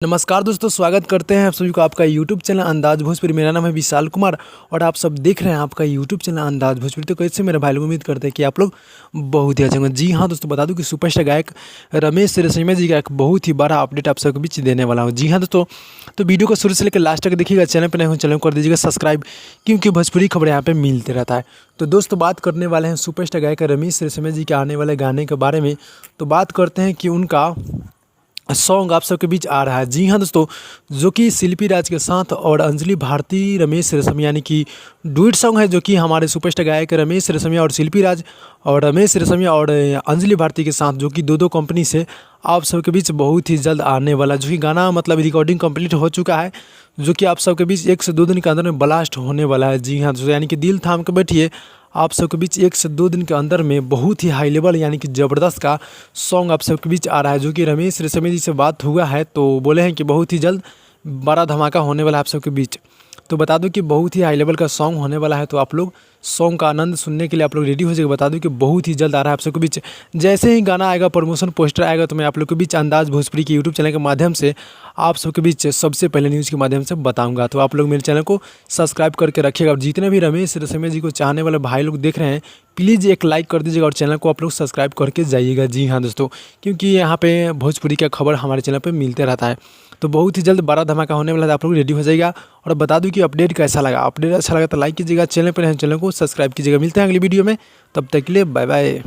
नमस्कार दोस्तों, स्वागत करते हैं आप सभी को आपका यूट्यूब चैनल अंदाज भोजपुरी। मेरा नाम है विशाल कुमार और आप सब देख रहे हैं आपका यूट्यूब चैनल अंदाज भोजपुरी। तो कैसे मेरे भाई लोग, उम्मीद करते हैं कि आप लोग बहुत ही अच्छे होंगे। जी हाँ दोस्तों, बता दूं कि सुपरस्टार गायक रमेश रेशमिया जी का एक बहुत ही बड़ा अपडेट आप सबके बीच देने वाला हूँ। जी हाँ दोस्तों, तो वीडियो को शुरू से लेकर लास्ट तक देखिएगा। चैनल पर नए हो चैनल को कर दीजिएगा सब्सक्राइब, क्योंकि भोजपुरी खबर यहाँ पे मिलते रहता है। तो दोस्तों, बात करने वाले हैं सुपरस्टार गायक रमेश रेशमिया जी के आने वाले गाने के बारे में। तो बात करते हैं कि उनका सॉन्ग आप सबके बीच आ रहा है। जी हाँ दोस्तों, जो कि शिल्पी राज के साथ और अंजलि भारती रमेश रेशमिया यानी कि डुएट सॉन्ग है, जो कि हमारे सुपरस्टार गायक रमेश रेशमिया और शिल्पी राज और रमेश रेशमिया और अंजलि भारती के साथ, जो कि दो कंपनी से आप सबके बीच बहुत ही जल्द आने वाला, जो कि गाना मतलब रिकॉर्डिंग कंप्लीट हो चुका है, जो कि आप सबके बीच 1 से 2 दिन के अंदर में ब्लास्ट होने वाला है। जी हाँ दोस्तों, यानी कि दिल थाम के बैठिए, आप सबके बीच 1 से 2 दिन के अंदर में बहुत ही हाई लेवल यानी कि ज़बरदस्त का सॉन्ग आप सबके बीच आ रहा है। जो कि रमेश रेशमिया जी से बात हुआ है तो बोले हैं कि बहुत ही जल्द बड़ा धमाका होने वाला है आप सबके बीच। तो बता दूं कि बहुत ही हाई लेवल का सॉन्ग होने वाला है, तो आप लोग सॉन्ग का आनंद सुनने के लिए आप लोग रेडी हो जाएगा। बता दूं कि बहुत ही जल्द आ रहा है आप सबके बीच। जैसे ही गाना आएगा, प्रमोशन पोस्टर आएगा, तो मैं आप लोग के बीच अंदाज भोजपुरी के यूट्यूब चैनल के माध्यम से आप सबके बीच सबसे पहले न्यूज़ के माध्यम से बताऊंगा। तो आप लोग मेरे चैनल को सब्सक्राइब करके रखिएगा। और जितने भी रमेश रेशमिया जी को चाहने वाले भाई लोग देख रहे हैं, प्लीज़ एक लाइक कर दीजिएगा और चैनल को आप लोग सब्सक्राइब करके जाइएगा। जी हाँ दोस्तों, क्योंकि यहाँ पे भोजपुरी का खबर हमारे चैनल पे मिलते रहता है। तो बहुत ही जल्द बड़ा धमाका होने वाला है, आप लोग रेडी हो जाइएगा। और बता दूं कि अपडेट कैसा लगा, अपडेट अच्छा लगा तो लाइक कीजिएगा, चैनल पर चैनल को सब्सक्राइब कीजिएगा। मिलते हैं अगली वीडियो में, तब तक के लिए बाय बाय।